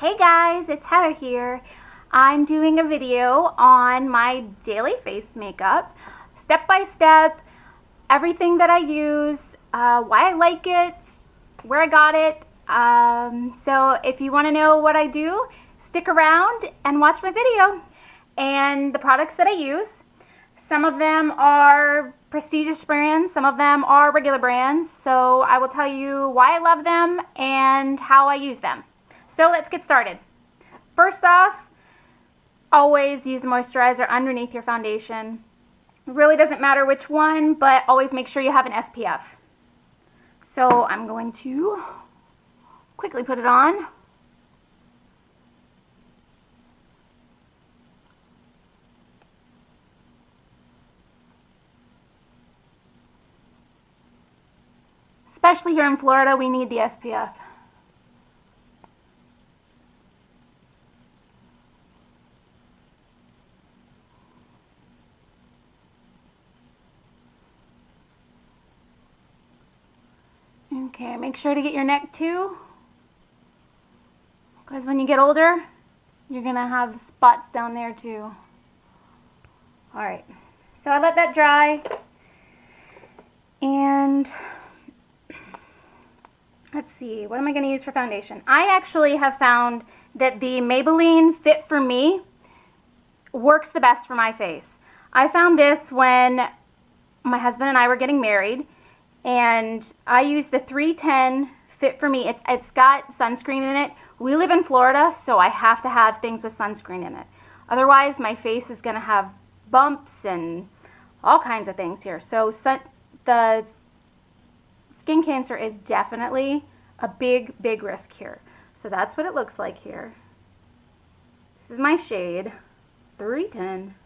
Hey guys, it's Heather here. I'm doing a video on my daily face makeup, step by step, everything that I use, why I like it, where I got it. So if you want to know what I do, stick around and watch my video. And the products that I use, some of them are prestigious brands, some of them are regular brands. So I will tell you why I love them and how I use them. So let's get started. First off, always use moisturizer underneath your foundation. It really doesn't matter which one, but always make sure you have an SPF. So I'm going to quickly put it on. Especially here in Florida, we need the SPF. Okay, make sure to get your neck too, because when you get older, you're gonna have spots down there too. Alright, so I let that dry, and let's see, what am I gonna use for foundation? I actually have found that the Maybelline Fit For Me works the best for my face. I found this when my husband and I were getting married, and I used the 310 Fit For Me. It's got sunscreen in it. We live in Florida, so I have to have things with sunscreen in it. Otherwise, my face is going to have bumps and all kinds of things here. So the skin cancer is definitely a big, big risk here. So that's what it looks like here. This is my shade, 310.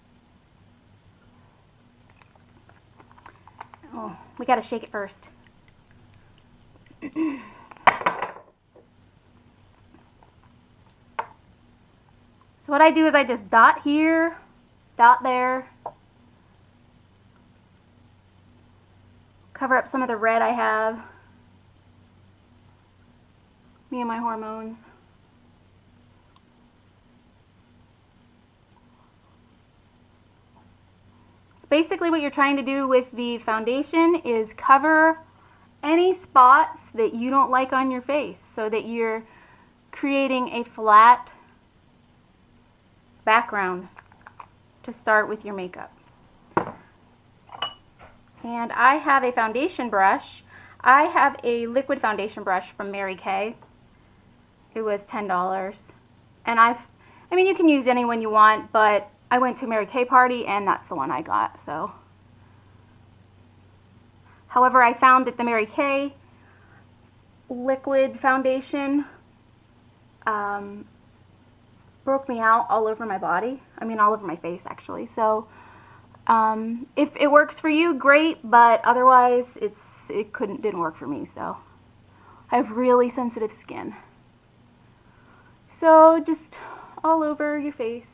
Oh, we got to shake it first. So what I do is I just dot here, dot there. Cover up some of the red I have. Me and my hormones. Basically what you're trying to do with the foundation is cover any spots that you don't like on your face so that you're creating a flat background to start with your makeup. And I have a foundation brush. I have a liquid foundation brush from Mary Kay. It was $10. And I mean, you can use any one you want, but I went to a Mary Kay party and that's the one I got. So, however, I found that the Mary Kay liquid foundation broke me out all over my body. I mean, all over my face actually. So, if it works for you, great. But otherwise, it didn't work for me. So, I have really sensitive skin. So just all over your face.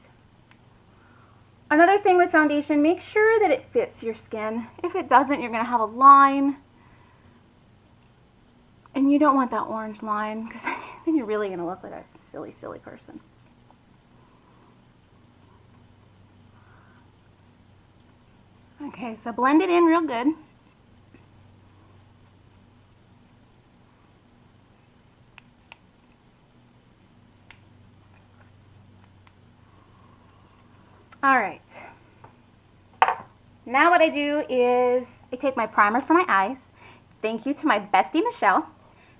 Another thing with foundation, make sure that it fits your skin. If it doesn't, you're going to have a line. And you don't want that orange line, because then you're really going to look like a silly, silly person. Okay, so blend it in real good. Alright, now what I do is I take my primer for my eyes. Thank you to my bestie Michelle.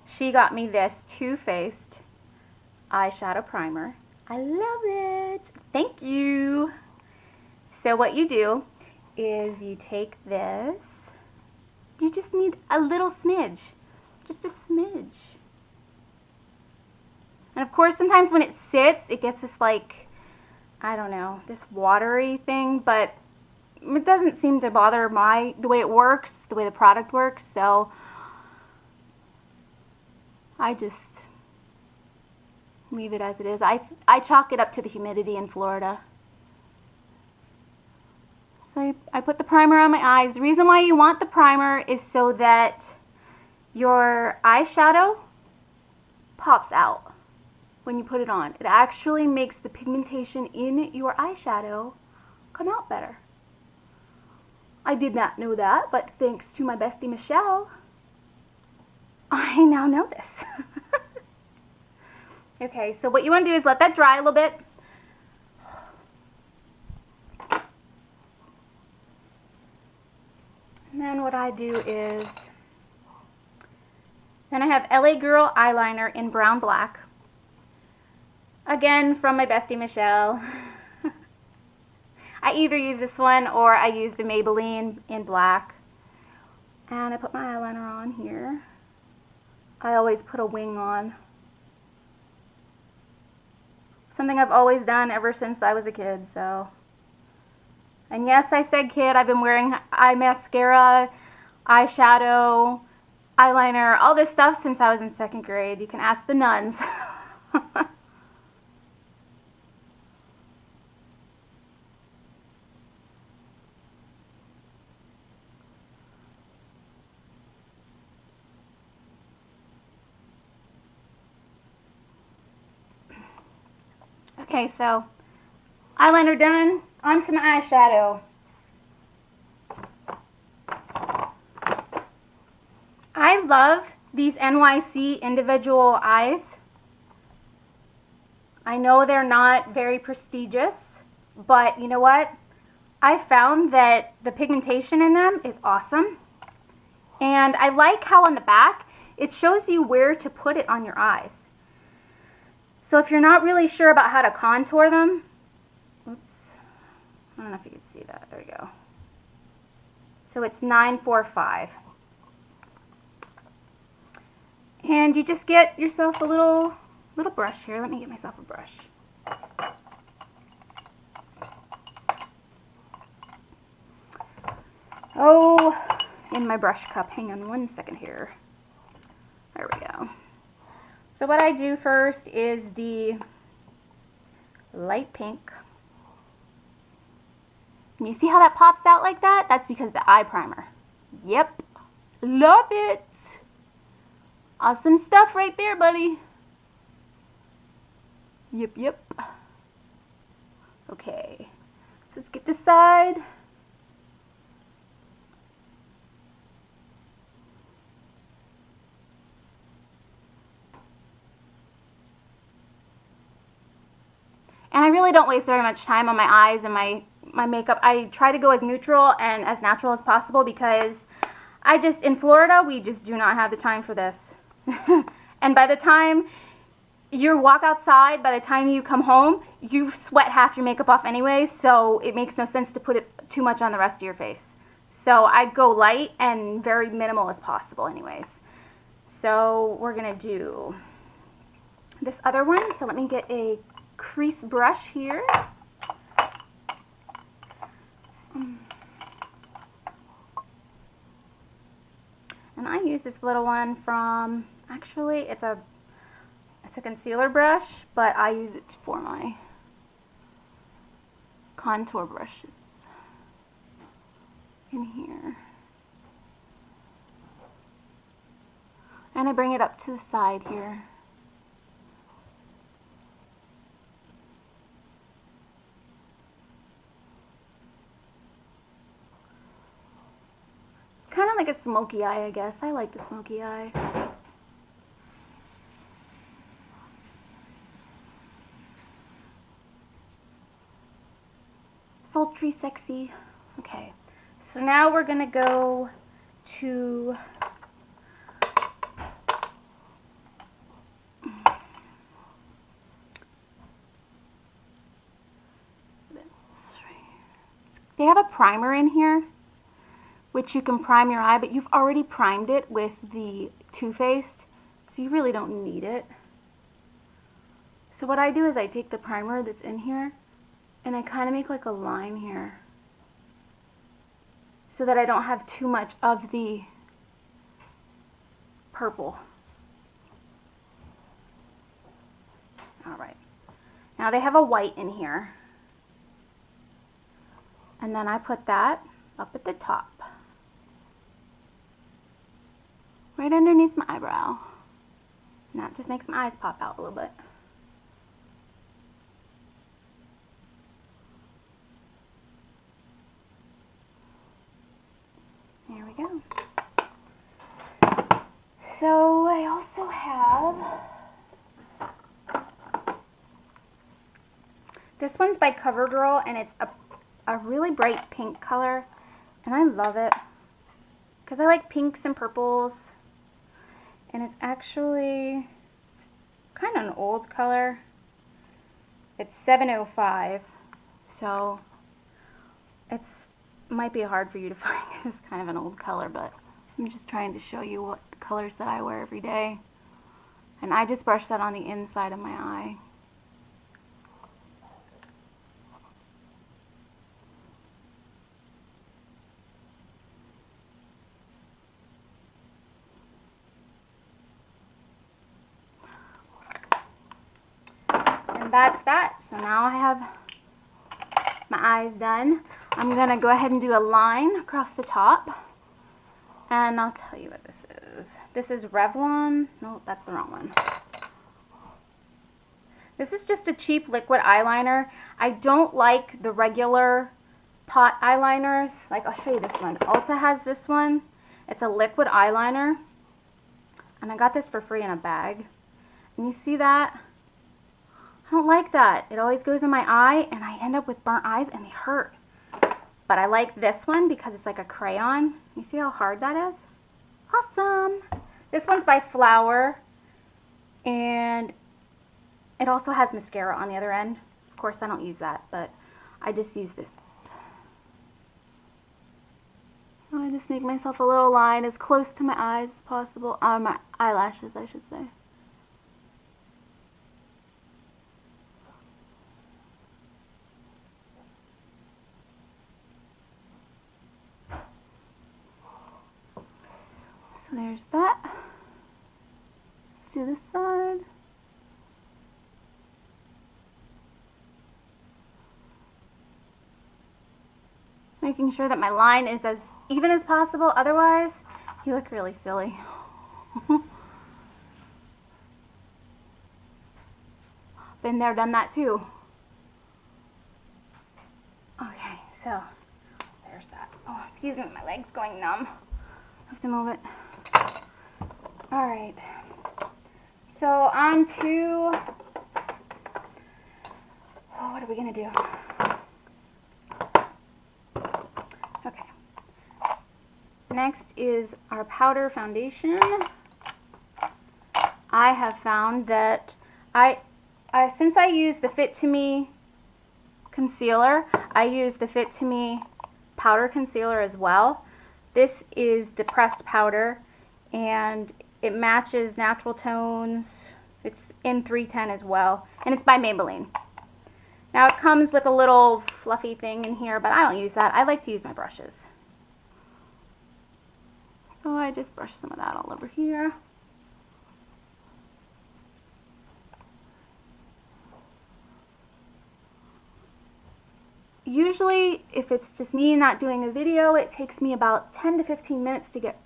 She got me this Too Faced eyeshadow primer. I love it. Thank you. So what you do is you take this. You just need a little smidge. Just a smidge. And of course, sometimes when it sits, it gets this like, I don't know, this watery thing, but it doesn't seem to bother the way it works, the way the product works, so I just leave it as it is. I chalk it up to the humidity in Florida. So I put the primer on my eyes. The reason why you want the primer is so that your eyeshadow pops out. when you put it on. It actually makes the pigmentation in your eyeshadow come out better. I did not know that, but thanks to my bestie Michelle, I now know this. Okay, so what you want to do is let that dry a little bit. And then what I do is, then I have LA Girl eyeliner in brown black. Again, from my bestie Michelle. I either use this one or I use the Maybelline in black. And I put my eyeliner on here. I always put a wing on. Something I've always done ever since I was a kid, so. And yes, I said kid. I've been wearing eye mascara, eyeshadow, eyeliner, all this stuff since I was in 2nd grade. You can ask the nuns. Okay, so eyeliner done, onto my eyeshadow. I love these NYC individual eyes. I know they're not very prestigious, but you know what? I found that the pigmentation in them is awesome. And I like how on the back, it shows you where to put it on your eyes. So if you're not really sure about how to contour them, oops, I don't know if you can see that, there you go. So it's 945. And you just get yourself a little brush here. Let me get myself a brush. Oh, in my brush cup. Hang on one second here. There we go. So what I do first is the light pink. And you see how that pops out like that? That's because of the eye primer. Yep. Love it. Awesome stuff right there, buddy. Yep, yep. Okay. So let's get this side. And I really don't waste very much time on my eyes and my makeup. I try to go as neutral and as natural as possible because in Florida, we just do not have the time for this. And by the time you walk outside, by the time you come home, you sweat half your makeup off anyway, so it makes no sense to put it too much on the rest of your face. So I go light and very minimal as possible anyways. So we're gonna do this other one. So let me get a crease brush here. And I use this little one from, actually it's a concealer brush, but I use it for my contour brushes in here. And I bring it up to the side here. Kind of like a smoky eye, I guess. I like the smoky eye. Sultry, sexy. Okay, so now we're gonna go to they have a primer in here, which you can prime your eye, but you've already primed it with the Too Faced, so you really don't need it. So what I do is I take the primer that's in here, and I kind of make like a line here, so that I don't have too much of the purple. Alright, now they have a white in here, and then I put that up at the top. Right underneath my eyebrow. And that just makes my eyes pop out a little bit. we go. So I also have, this one's by CoverGirl, and it's a really bright pink color, and I love it because I like pinks and purples, and it's actually kind of an old color. It's 705, so it's might be hard for you to find because it's kind of an old color, but I'm just trying to show you what colors that I wear every day. And I just brush that on the inside of my eye. And that's that. So now I have my eyes done. I'm gonna go ahead and do a line across the top. And I'll tell you what this is. This is Revlon. No, that's the wrong one. This is just a cheap liquid eyeliner. I don't like the regular pot eyeliners. Like, I'll show you this one. Ulta has this one. It's a liquid eyeliner. And I got this for free in a bag. And you see that? I don't like that. It always goes in my eye and I end up with burnt eyes and they hurt. But I like this one because it's like a crayon. You see how hard that is? Awesome. This one's by Flower. And it also has mascara on the other end. Of course, I don't use that, but I just use this. I just make myself a little line as close to my eyes as possible. My eyelashes, I should say. So there's that. Let's do this side. Making sure that my line is as even as possible, otherwise you look really silly. Been there, done that too. Okay, so there's that. Oh, excuse me, my leg's going numb. I have to move it. Alright, so on to, what are we gonna do? Okay, next is our powder foundation. I have found that since I use the Fit To Me concealer, I use the Fit To Me powder concealer as well. This is the pressed powder, and it matches natural tones. It's in 310 as well, and it's by Maybelline. Now it comes with a little fluffy thing in here, but I don't use that. I like to use my brushes. So I just brush some of that all over here. Usually, if it's just me not doing a video, it takes me about 10 to 15 minutes to get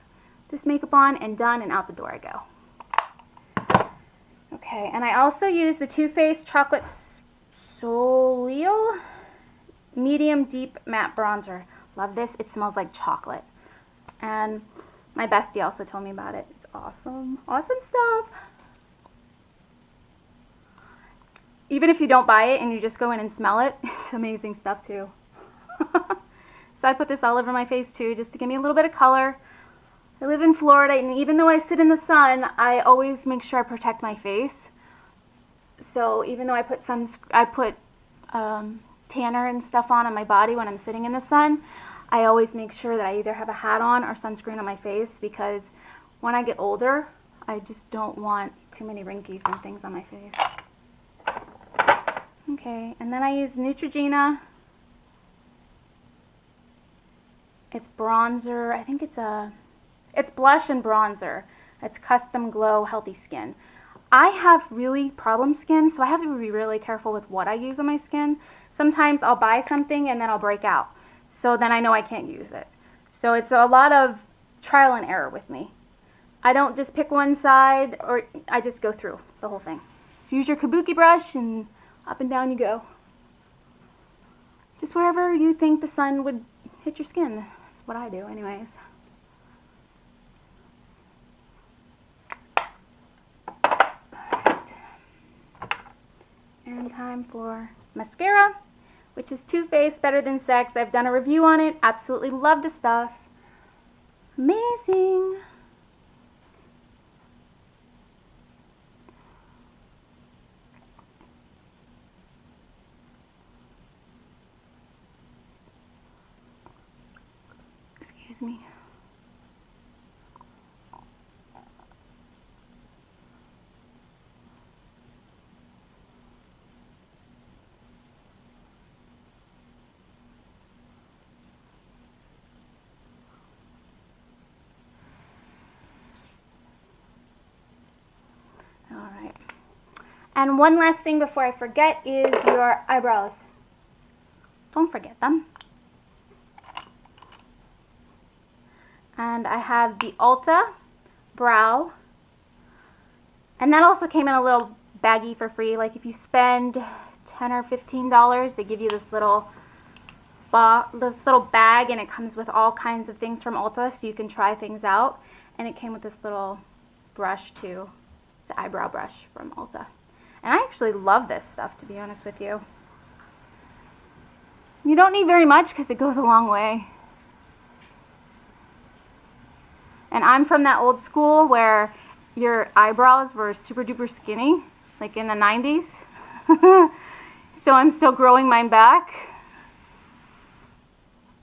this makeup on and done, and out the door I go. Okay, and I also use the Too Faced Chocolate Soleil Medium Deep Matte Bronzer. Love this. It smells like chocolate. And my bestie also told me about it. It's awesome. Awesome stuff. Even if you don't buy it and you just go in and smell it, it's amazing stuff too. So I put this all over my face too, just to give me a little bit of color. I live in Florida, and even though I sit in the sun, I always make sure I protect my face. So even though I put tanner and stuff on my body when I'm sitting in the sun, I always make sure that I either have a hat on or sunscreen on my face, because when I get older, I just don't want too many wrinkles and things on my face. Okay, and then I use Neutrogena. It's bronzer. I think it's blush and bronzer. It's Custom Glow Healthy Skin. I have really problem skin, so I have to be really careful with what I use on my skin. Sometimes I'll buy something and then I'll break out. So then I know I can't use it. So it's a lot of trial and error with me. I don't just pick one side, or I just go through the whole thing. So use your kabuki brush and up and down you go. Just wherever you think the sun would hit your skin. That's what I do anyways. And time for mascara, which is Too Faced Better Than Sex. I've done a review on it. Absolutely love the stuff. Amazing. Excuse me. Alright. And one last thing before I forget is your eyebrows. Don't forget them. And I have the Ulta Brow. And that also came in a little baggie for free. Like if you spend $10 or $15, they give you this little bag, and it comes with all kinds of things from Ulta, so you can try things out. And it came with this little brush too. It's an eyebrow brush from Ulta. And I actually love this stuff, to be honest with you. You don't need very much because it goes a long way. And I'm from that old school where your eyebrows were super duper skinny, like in the 90s. So I'm still growing mine back.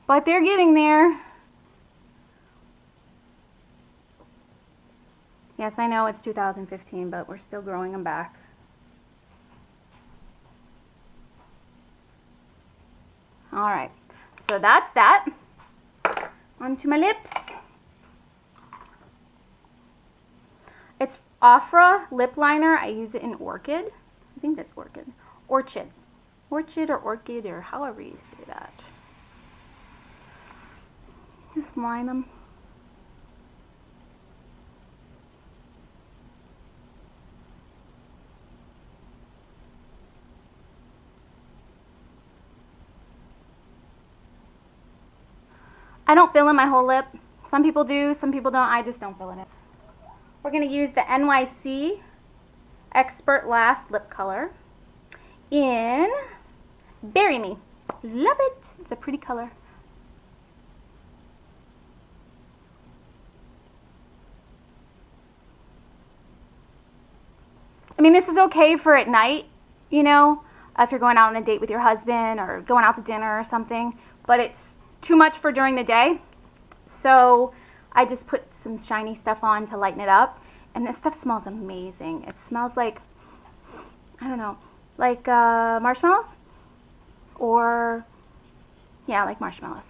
But they're getting there. Yes, I know it's 2015, but we're still growing them back. Alright, so that's that. Onto my lips. It's Ofra lip liner. I use it in Orchid. I think that's Orchid. Orchid. Orchid or Orchid or however you say that. Just line them. I don't fill in my whole lip. Some people do, some people don't. I just don't fill in it. We're going to use the NYC Expert Last Lip Color in Bury Me. Love it. It's a pretty color. I mean, this is okay for at night, you know, if you're going out on a date with your husband or going out to dinner or something, but it's too much for during the day. So I just put some shiny stuff on to lighten it up, and this stuff smells amazing. It smells like, I don't know, like marshmallows, or yeah, like marshmallows.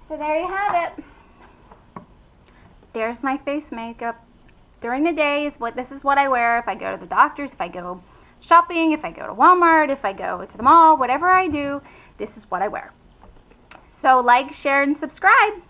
So there you have it. There's my face makeup. During the day, this is what I wear if I go to the doctor's, if I go shopping, if I go to Walmart, if I go to the mall, whatever I do, this is what I wear. So like, share, and subscribe.